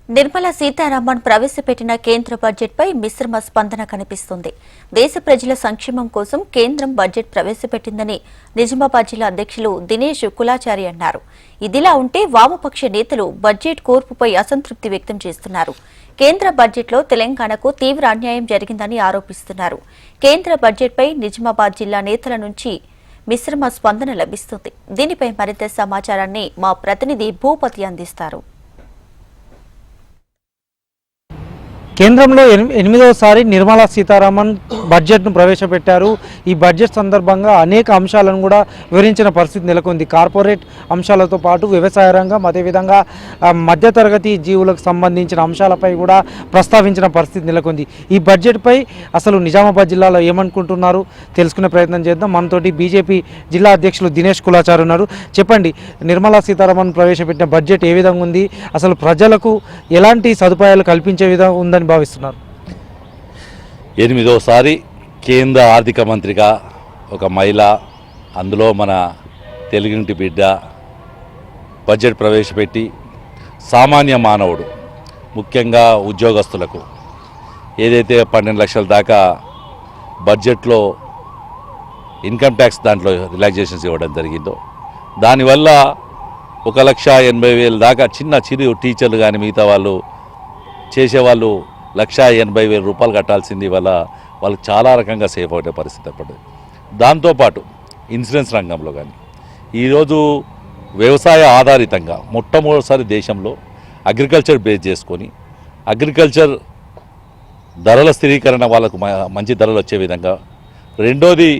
నిర్మలా సీతారామన్ ప్రవేశపెట్టిన కేంద్ర బడ్జెట్పై మిశ్రమ స్పందన కనిపిస్తుంది. దేశ ప్రజల సంక్షేమం కోసం కేంద్రం బడ్జెట్ ప్రవేశపెట్టిందని నిజామాబాద్ జిల్లా అధ్యక్షులు దినేష్ కులాచారి అన్నారు. ఇదిలా ఉంటే వామపక్ష నేతలు బడ్జెట్ కోర్పుపై అసంతృప్తి వ్యక్తం చేస్తున్నారు. కేంద్ర బడ్జెట్లో తెలంగాణకు తీవ్ర అన్యాయం జరిగిందని ఆరోపిస్తున్నారు. కేంద్ర బడ్జెట్పై నిజామాబాద్ జిల్లా నేతల నుంచి మిశ్రమ స్పందన లభిస్తుంది. దీనిపై మరింత సమాచారాన్ని మా ప్రతినిధి భూపతి అందిస్తారు. కేంద్రంలో 8వసారి నిర్మలా సీతారామన్ బడ్జెట్ను ప్రవేశపెట్టారు. ఈ బడ్జెట్ సందర్భంగా అనేక అంశాలను కూడా వివరించిన పరిస్థితి నెలకొంది. కార్పొరేట్ అంశాలతో పాటు వ్యవసాయ రంగం, అదేవిధంగా మధ్యతరగతి జీవులకు సంబంధించిన అంశాలపై కూడా ప్రస్తావించిన పరిస్థితి నెలకొంది. ఈ బడ్జెట్పై అసలు నిజామాబాద్ జిల్లాలో ఏమనుకుంటున్నారు తెలుసుకునే ప్రయత్నం చేద్దాం. మనతోటి బీజేపీ జిల్లా అధ్యక్షులు దినేష్ కులాచారి ఉన్నారు. చెప్పండి, నిర్మలా సీతారామన్ ప్రవేశపెట్టిన బడ్జెట్ ఏ విధంగా ఉంది? అసలు ప్రజలకు ఎలాంటి సదుపాయాలు కల్పించే విధంగా ఉందని భావిస్తున్నారు? 8వసారి కేంద్ర ఆర్థిక మంత్రిగా ఒక మహిళ, అందులో మన తెలుగింటి బిడ్డ బడ్జెట్ ప్రవేశపెట్టి సామాన్య మానవుడు, ముఖ్యంగా ఉద్యోగస్తులకు ఏదైతే 12 లక్షల దాకా బడ్జెట్లో ఇన్కమ్ ట్యాక్స్ దాంట్లో రిలాక్సేషన్స్ ఇవ్వడం జరిగిందో, దానివల్ల 1,80,000 దాకా చిరు టీచర్లు కానీ మిగతా వాళ్ళు చేసేవాళ్ళు 1,80,000 రూపాయలు కట్టాల్సింది వల్ల వాళ్ళకి చాలా రకంగా సేఫ్ అయ్యే పరిస్థితి ఏర్పడింది. దాంతోపాటు ఇన్సూరెన్స్ రంగంలో కానీ ఈరోజు వ్యవసాయ ఆధారితంగా మొట్టమొదటిసారి దేశంలో అగ్రికల్చర్ బేస్ చేసుకొని అగ్రికల్చర్ ధరల స్థిరీకరణ వాళ్ళకు మంచి ధరలు వచ్చే విధంగా, రెండోది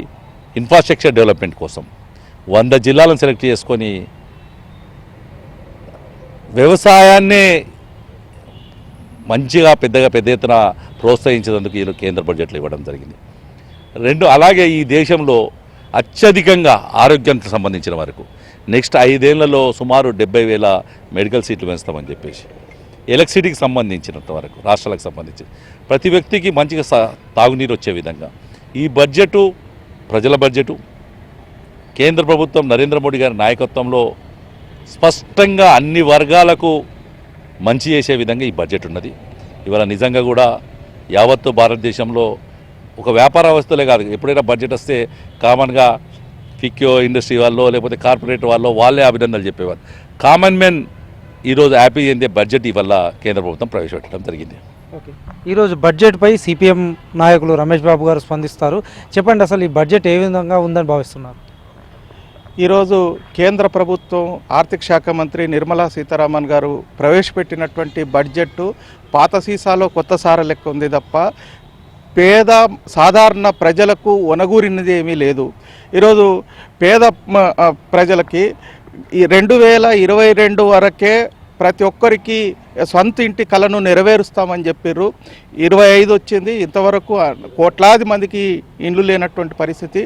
ఇన్ఫ్రాస్ట్రక్చర్ డెవలప్మెంట్ కోసం 100 జిల్లాలను సెలెక్ట్ చేసుకొని వ్యవసాయాన్నే మంచిగా పెద్ద ఎత్తున ప్రోత్సహించేందుకు ఈ కేంద్ర బడ్జెట్లో ఇవ్వడం జరిగింది. అలాగే ఈ దేశంలో అత్యధికంగా ఆరోగ్యానికి సంబంధించిన వరకు నెక్స్ట్ 5 ఏళ్లలో సుమారు 70,000 మెడికల్ సీట్లు పెంచుతామని చెప్పేసి, ఎలక్ట్రిసిటీకి సంబంధించినంత వరకు రాష్ట్రాలకు సంబంధించి ప్రతి వ్యక్తికి మంచిగా తాగునీరు వచ్చే విధంగా ఈ బడ్జెటు ప్రజల బడ్జెటు, కేంద్ర ప్రభుత్వం నరేంద్ర మోడీ గారి నాయకత్వంలో స్పష్టంగా అన్ని వర్గాలకు మంచి చేసే విధంగా ఈ బడ్జెట్ ఉన్నది. ఇవాళ నిజంగా కూడా యావత్తు భారతదేశంలో ఒక వ్యాపార వ్యవస్థలే కాదు, ఎప్పుడైనా బడ్జెట్ వస్తే కామన్గా ఫిక్యో ఇండస్ట్రీ వాళ్ళు లేకపోతే కార్పొరేట్ వాళ్ళు వాళ్ళే అభినందనలు చెప్పేవారు. కామన్ మెన్ ఈరోజు హ్యాపీ అయిందే బడ్జెట్ ఇవల్ల కేంద్ర ప్రభుత్వం ప్రవేశపెట్టడం జరిగింది. ఓకే, ఈరోజు బడ్జెట్పై సిపిఎం నాయకులు రమేష్ బాబు గారు స్పందిస్తారు. చెప్పండి, అసలు ఈ బడ్జెట్ ఏ విధంగా ఉందని భావిస్తున్నారు? ఈరోజు కేంద్ర ప్రభుత్వం ఆర్థిక శాఖ మంత్రి నిర్మలా సీతారామన్ గారు ప్రవేశపెట్టినటువంటి బడ్జెట్టు పాత సీసాలో కొత్త సార లెక్క ఉంది తప్ప పేద సాధారణ ప్రజలకు ఒనగూరినది ఏమీ లేదు. ఈరోజు పేద ప్రజలకి ఈ 2022 వరకే ప్రతి ఒక్కరికి సొంత ఇంటి కలను నెరవేరుస్తామని చెప్పారు. 25 వచ్చింది. ఇంతవరకు కోట్లాది మందికి ఇండ్లు లేనటువంటి పరిస్థితి.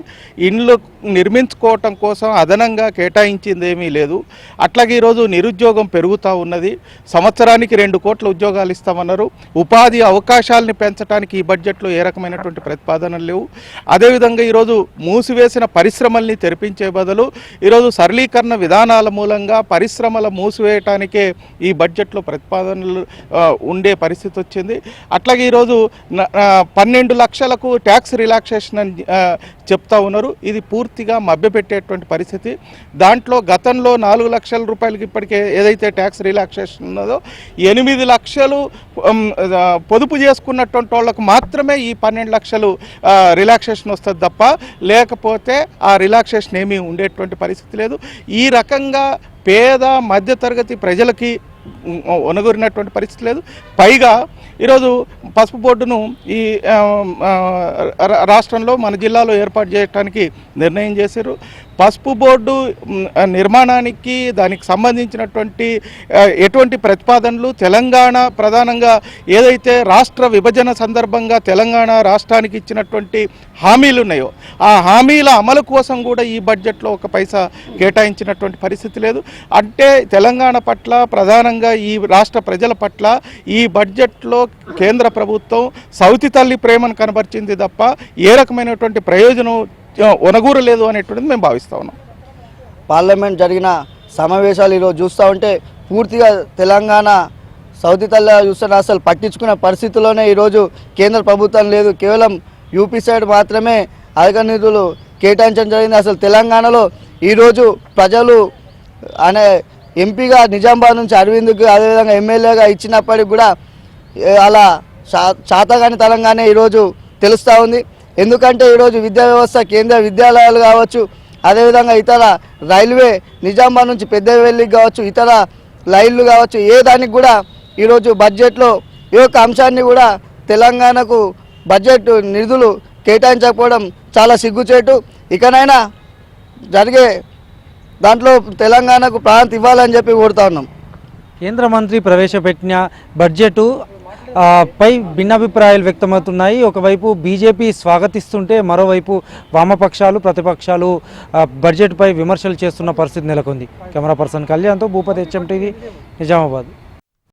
ఇండ్లు నిర్మించుకోవటం కోసం అదనంగా కేటాయించింది ఏమీ లేదు. అట్లాగే ఈరోజు నిరుద్యోగం పెరుగుతూ ఉన్నది. సంవత్సరానికి 2 కోట్ల ఉద్యోగాలు ఇస్తామన్నారు. ఉపాధి అవకాశాలని పెంచడానికి ఈ బడ్జెట్లో ఏ రకమైనటువంటి ప్రతిపాదనలు లేవు. అదేవిధంగా ఈరోజు మూసివేసిన పరిశ్రమల్ని తెరిపించే బదులు ఈరోజు సరళీకరణ విధానాల మూలంగా పరిశ్రమల మూసివేయటానికే ఈ బడ్జెట్లో ప్రతిపాదనలు ఉండే పరిస్థితి వచ్చింది. అట్లాగే ఈరోజు 12 లక్షలకు ట్యాక్స్ రిలాక్సేషన్ అని చెప్తా ఉన్నారు. ఇది పూర్తిగా మభ్యపెట్టేటువంటి పరిస్థితి. దాంట్లో గతంలో 4 లక్షల రూపాయలకి ఇప్పటికే ఏదైతే ట్యాక్స్ రిలాక్సేషన్ ఉన్నదో 8 లక్షలు పొదుపు చేసుకున్నటువంటి వాళ్ళకు మాత్రమే ఈ 12 లక్షలు రిలాక్సేషన్ వస్తుంది తప్ప లేకపోతే ఆ రిలాక్సేషన్ ఏమీ ఉండేటువంటి పరిస్థితి లేదు. ఈ రకంగా పేద మధ్యతరగతి ప్రజలకి ఒనగూరినటువంటి పరిస్థితి లేదు. పైగా ఈరోజు పసుపు బోర్డును ఈ రాష్ట్రంలో మన జిల్లాలో ఏర్పాటు చేయడానికి నిర్ణయం చేశారు. పసుపు బోర్డు నిర్మాణానికి దానికి సంబంధించినటువంటి ఎటువంటి ప్రతిపాదనలు తెలంగాణ ప్రధానంగా ఏదైతే రాష్ట్ర విభజన సందర్భంగా తెలంగాణ రాష్ట్రానికి ఇచ్చినటువంటి హామీలు ఉన్నాయో ఆ హామీల అమలు కోసం కూడా ఈ బడ్జెట్లో ఒక పైసా కేటాయించినటువంటి పరిస్థితి లేదు. అంటే తెలంగాణ పట్ల ప్రధానంగా ఈ రాష్ట్ర ప్రజల పట్ల ఈ బడ్జెట్లో కేంద్ర ప్రభుత్వం సౌతి తల్లి ప్రేమను కనబరిచింది తప్ప ఏ రకమైనటువంటి ప్రయోజనం ఒనగూరలేదు అనేటువంటిది మేము భావిస్తూ ఉన్నాం. పార్లమెంట్ జరిగిన సమావేశాలు ఈరోజు చూస్తూ ఉంటే పూర్తిగా తెలంగాణ సౌతి తల్లి చూస్తున్న అసలు పట్టించుకున్న పరిస్థితిలోనే ఈరోజు కేంద్ర ప్రభుత్వం లేదు. కేవలం యూపీ సైడ్ మాత్రమే అధిక నిధులు కేటాయించడం జరిగింది. అసలు తెలంగాణలో ఈరోజు ప్రజలు అనే ఎంపీగా నిజామాబాద్ నుంచి అరవింద్కి అదేవిధంగా ఎమ్మెల్యేగా ఇచ్చినప్పటికి కూడా అలా చాతగాని తలంగానే ఈరోజు తెలుస్తూ ఉంది. ఎందుకంటే ఈరోజు విద్యా వ్యవస్థ కేంద్ర విద్యాలయాలు కావచ్చు, అదేవిధంగా ఇతర రైల్వే నిజామాబాద్ నుంచి పెద్దవెల్లికి కావచ్చు, ఇతర లైన్లు కావచ్చు, ఏ దానికి కూడా ఈరోజు బడ్జెట్లో ఈ యొక్క అంశాన్ని కూడా తెలంగాణకు బడ్జెట్ నిధులు కేటాయించకపోవడం చాలా సిగ్గుచేటు. ఇకనైనా జరిగే దాంట్లో తెలంగాణకు ప్రాంతం ఇవ్వాలని చెప్పి కోరుతా ఉన్నాం. కేంద్ర మంత్రి ప్రవేశపెట్టిన బడ్జెట్ పై భిన్నాభిప్రాయాలు వ్యక్తమవుతున్నాయి. ఒకవైపు బీజేపీ స్వాగతిస్తుంటే మరోవైపు వామపక్షాలు ప్రతిపక్షాలు బడ్జెట్పై విమర్శలు చేస్తున్న పరిస్థితి నెలకొంది. కెమెరా పర్సన్ కళ్యాణ్తో భూపతి HM TV నిజామాబాద్.